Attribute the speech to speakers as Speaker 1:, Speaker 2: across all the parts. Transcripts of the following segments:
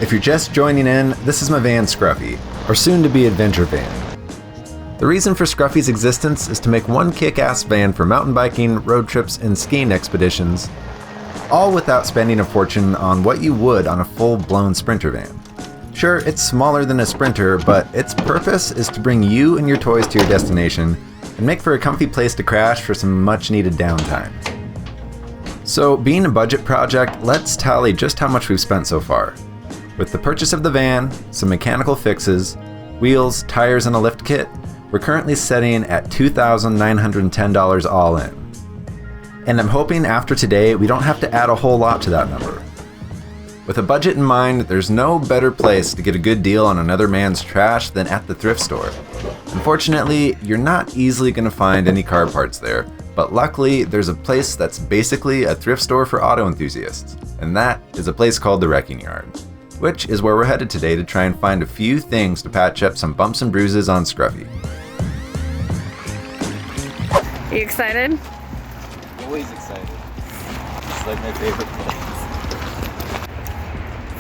Speaker 1: If you're just joining in, this is my van Scruffy, or soon-to-be adventure van. The reason for Scruffy's existence is to make one kick-ass van for mountain biking, road trips, and skiing expeditions, all without spending a fortune on what you would on a full-blown Sprinter van. Sure, it's smaller than a Sprinter, but its purpose is to bring you and your toys to your destination and make for a comfy place to crash for some much-needed downtime. So, being a budget project, let's tally just how much we've spent so far. With the purchase of the van, some mechanical fixes, wheels, tires, and a lift kit, we're currently sitting at $2,910 all in. And I'm hoping after today we don't have to add a whole lot to that number. With a budget in mind, there's no better place to get a good deal on another man's trash than at the thrift store. Unfortunately, you're not easily going to find any car parts there, but luckily there's a place that's basically a thrift store for auto enthusiasts, and that is a place called the Wrecking Yard, which is where we're headed today to try and find a few things to patch up some bumps and bruises on Scruffy.
Speaker 2: You excited?
Speaker 1: Always excited. It's like my favorite place.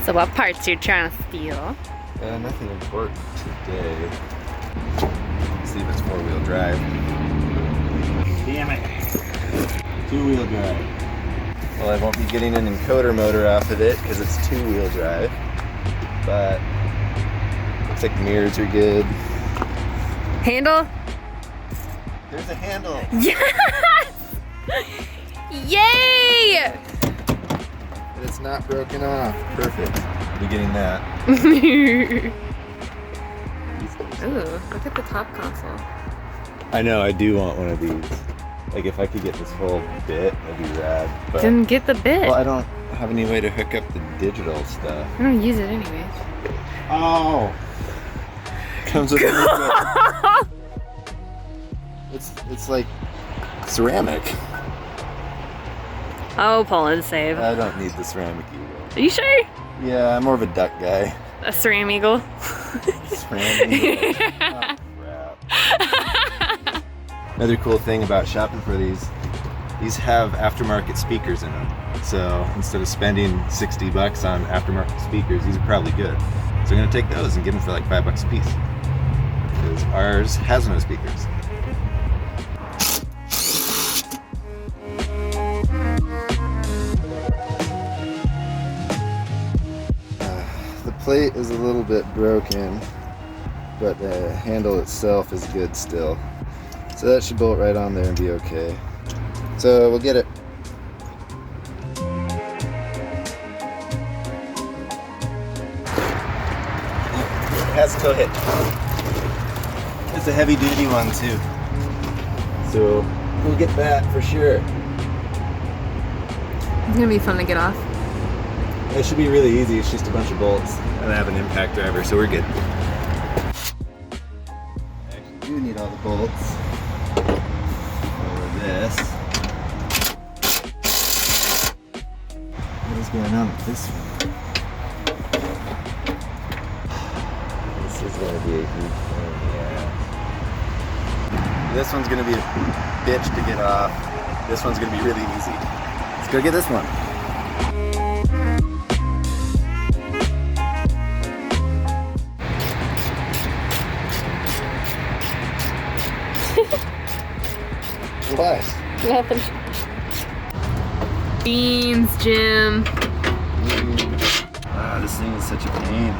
Speaker 2: So what parts you trying to steal?
Speaker 1: Nothing important today. Let's see if it's 4-wheel drive. Damn it. 2-wheel drive. Well, I won't be getting an encoder motor off of it because it's 2-wheel drive. But looks like the mirrors are good.
Speaker 2: Handle?
Speaker 1: There's a handle.
Speaker 2: Yes! Yay!
Speaker 1: And it's not broken off. Perfect. I'll be getting that.
Speaker 2: Ooh, look at the top console.
Speaker 1: I know, I do want one of these. Like if I could get this whole bit, that'd be rad. But,
Speaker 2: Then get the bit.
Speaker 1: well, I don't have any way to hook up the digital stuff.
Speaker 2: I don't use it anyways.
Speaker 1: Oh! Comes with a It's like ceramic.
Speaker 2: Oh, pull and save.
Speaker 1: I don't need the ceramic eagle.
Speaker 2: Are you sure?
Speaker 1: Yeah, I'm more of a duck guy.
Speaker 2: A ceram eagle?
Speaker 1: Ceramic eagle. Oh, crap. Another cool thing about shopping for these have aftermarket speakers in them. So instead of spending $60 on aftermarket speakers, these are probably good. So I'm gonna take those and get them for like $5 a piece. Because ours has no speakers. The plate is a little bit broken, but the handle itself is good still. So that should bolt right on there and be okay. So we'll get it. It has tow hitch. It's a heavy duty one too. So we'll get that for sure.
Speaker 2: It's gonna be fun to get off.
Speaker 1: It should be really easy. It's just a bunch of bolts and I have an impact driver, so we're good. I actually do need all the bolts for this. What is going on with this one? This is going to be a huge pain, yeah. This one's going to be a bitch to get off. This one's going to be really easy. Let's go get this one. What?
Speaker 2: Nothing. Beans, Jim.
Speaker 1: Wow, this thing is such a pain.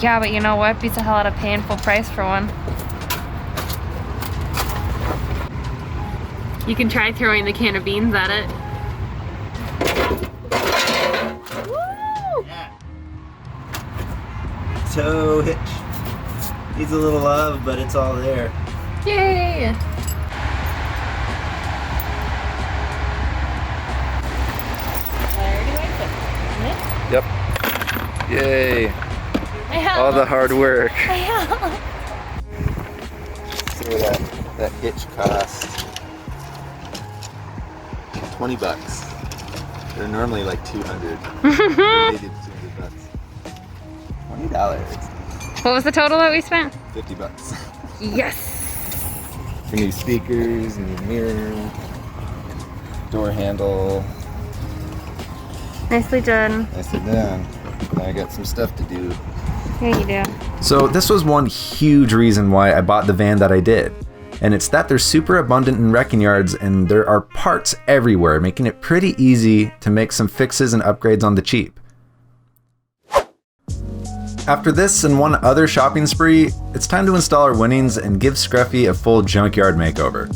Speaker 2: Yeah, but you know what? Beats a hell out of paying full price for one. You can try throwing the can of beans at it. Woo!
Speaker 1: Yeah. Tow hitch. Needs a little love, but it's all there.
Speaker 2: Yay!
Speaker 1: Yep. Yay. All the hard work. So that hitch cost $20. They're normally like $200. $200. $20.
Speaker 2: What was the total that we spent?
Speaker 1: $50.
Speaker 2: Yes.
Speaker 1: For new speakers, new mirror, door handle.
Speaker 2: Nicely done.
Speaker 1: Nicely done. I got some stuff to do.
Speaker 2: Yeah, you do.
Speaker 1: So this was one huge reason why I bought the van that I did. And it's that they're super abundant in wrecking yards and there are parts everywhere, making it pretty easy to make some fixes and upgrades on the cheap. After this and one other shopping spree, it's time to install our winnings and give Scruffy a full junkyard makeover.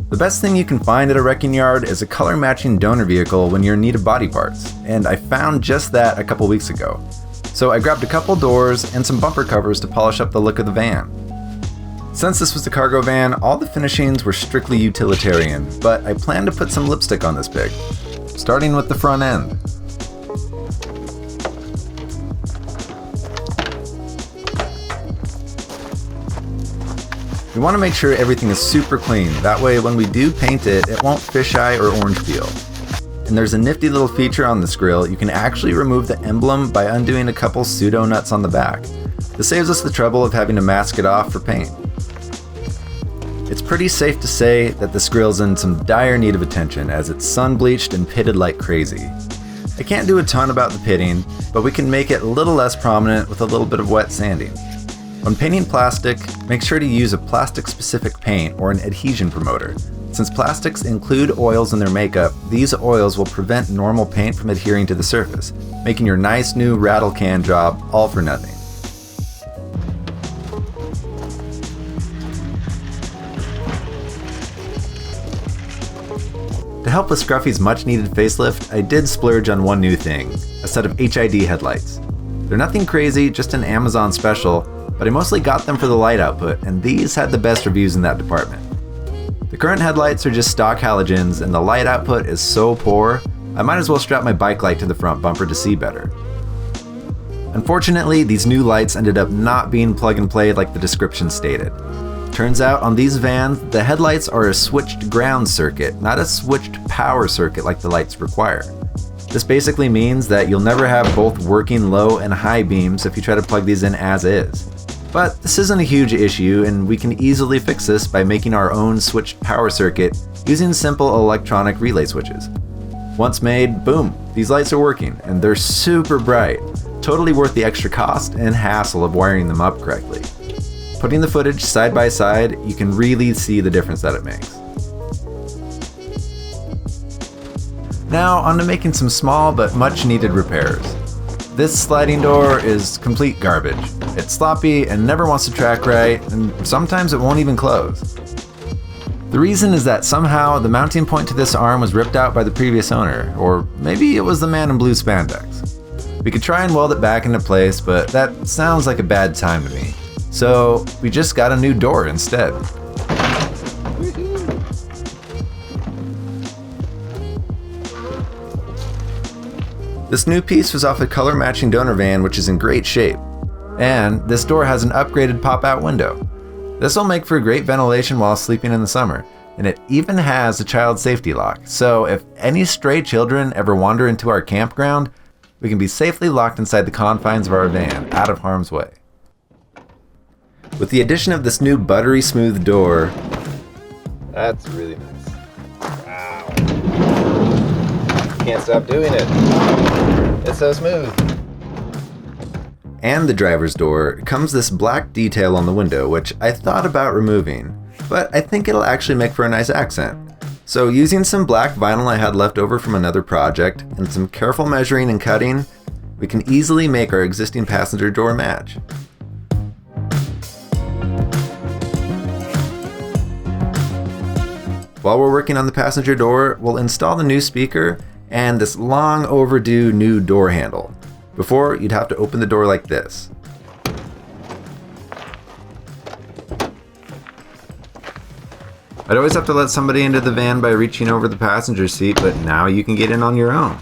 Speaker 1: The best thing you can find at a wrecking yard is a color matching donor vehicle when you're in need of body parts, and I found just that a couple weeks ago. So I grabbed a couple doors and some bumper covers to polish up the look of the van. Since this was the cargo van, all the finishings were strictly utilitarian, but I plan to put some lipstick on this pig, starting with the front end. We want to make sure everything is super clean, that way when we do paint it, it won't fisheye or orange peel. And there's a nifty little feature on this grill, you can actually remove the emblem by undoing a couple pseudo nuts on the back. This saves us the trouble of having to mask it off for paint. It's pretty safe to say that this grill's in some dire need of attention as it's sun bleached and pitted like crazy. I can't do a ton about the pitting, but we can make it a little less prominent with a little bit of wet sanding. When painting plastic, make sure to use a plastic specific paint or an adhesion promoter. Since plastics include oils in their makeup, these oils will prevent normal paint from adhering to the surface, making your nice new rattle can job all for nothing. To help with Scruffy's much needed facelift, I did splurge on one new thing, a set of HID headlights. They're nothing crazy, just an Amazon special, but I mostly got them for the light output, and these had the best reviews in that department. The current headlights are just stock halogens, and the light output is so poor, I might as well strap my bike light to the front bumper to see better. Unfortunately, these new lights ended up not being plug and play like the description stated. Turns out on these vans, the headlights are a switched ground circuit, not a switched power circuit like the lights require. This basically means that you'll never have both working low and high beams if you try to plug these in as is. But this isn't a huge issue, and we can easily fix this by making our own switched power circuit using simple electronic relay switches. Once made, boom, these lights are working, and they're super bright, totally worth the extra cost and hassle of wiring them up correctly. Putting the footage side by side, you can really see the difference that it makes. Now, on to making some small but much needed repairs. This sliding door is complete garbage. It's sloppy and never wants to track right, and sometimes it won't even close. The reason is that somehow the mounting point to this arm was ripped out by the previous owner, or maybe it was the man in blue spandex. We could try and weld it back into place, but that sounds like a bad time to me. So we just got a new door instead. This new piece was off a color matching donor van, which is in great shape. And this door has an upgraded pop-out window. This will make for great ventilation while sleeping in the summer, and it even has a child safety lock. So if any stray children ever wander into our campground, we can be safely locked inside the confines of our van, out of harm's way. With the addition of this new buttery smooth door, that's really nice. Wow. Can't stop doing it. It's so smooth. And the driver's door comes this black detail on the window, which I thought about removing, but I think it'll actually make for a nice accent. So using some black vinyl I had left over from another project and some careful measuring and cutting, we can easily make our existing passenger door match. While we're working on the passenger door, we'll install the new speaker and this long overdue new door handle. Before, you'd have to open the door like this. I'd always have to let somebody into the van by reaching over the passenger seat, but now you can get in on your own.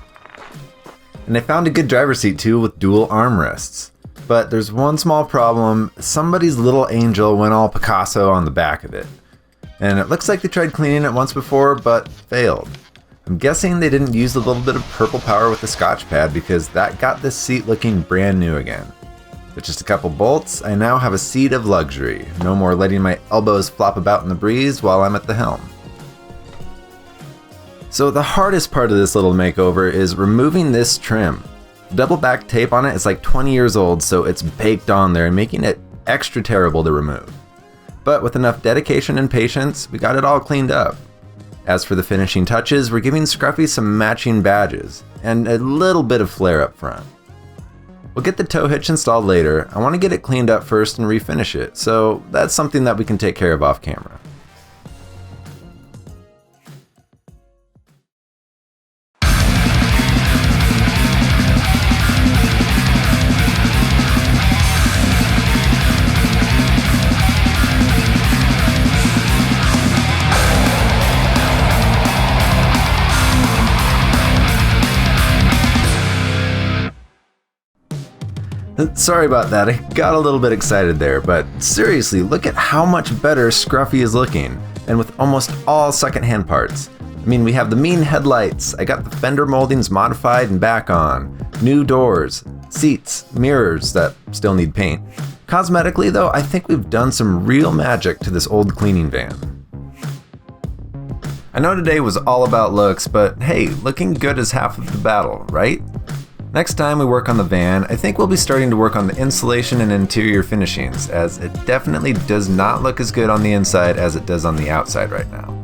Speaker 1: And I found a good driver's seat too with dual armrests. But there's one small problem, somebody's little angel went all Picasso on the back of it. And it looks like they tried cleaning it once before, but failed. I'm guessing they didn't use a little bit of purple power with the Scotch pad because that got this seat looking brand new again. With just a couple bolts, I now have a seat of luxury. No more letting my elbows flop about in the breeze while I'm at the helm. So the hardest part of this little makeover is removing this trim. The double back tape on it is like 20 years old, so it's baked on there, making it extra terrible to remove. But with enough dedication and patience, we got it all cleaned up. As for the finishing touches, we're giving Scruffy some matching badges, and a little bit of flair up front. We'll get the tow hitch installed later. I want to get it cleaned up first and refinish it, so that's something that we can take care of off camera. Sorry about that, I got a little bit excited there, but seriously, look at how much better Scruffy is looking, and with almost all secondhand parts. I mean, we have the mean headlights, I got the fender moldings modified and back on, new doors, seats, mirrors that still need paint. Cosmetically though, I think we've done some real magic to this old cleaning van. I know today was all about looks, but hey, looking good is half of the battle, right? Next time we work on the van, I think we'll be starting to work on the insulation and interior finishings, as it definitely does not look as good on the inside as it does on the outside right now.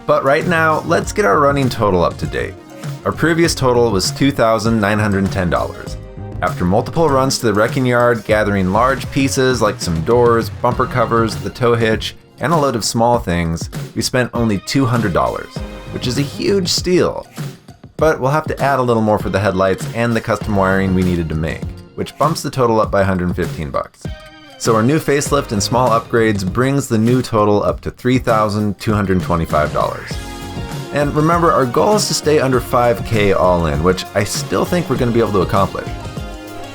Speaker 1: But right now, let's get our running total up to date. Our previous total was $2,910. After multiple runs to the wrecking yard, gathering large pieces like some doors, bumper covers, the tow hitch, and a load of small things, we spent only $200, which is a huge steal. But we'll have to add a little more for the headlights and the custom wiring we needed to make, which bumps the total up by $115. So our new facelift and small upgrades brings the new total up to $3,225. And remember, our goal is to stay under $5,000 all in, which I still think we're going to be able to accomplish.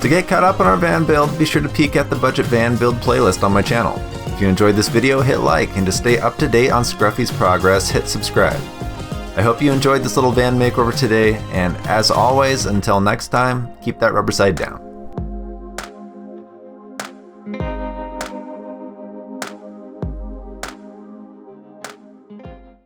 Speaker 1: To get caught up on our van build, be sure to peek at the Budget Van Build playlist on my channel. If you enjoyed this video, hit like, and to stay up to date on Scruffy's progress, hit subscribe. I hope you enjoyed this little van makeover today, and as always, until next time, keep that rubber side down.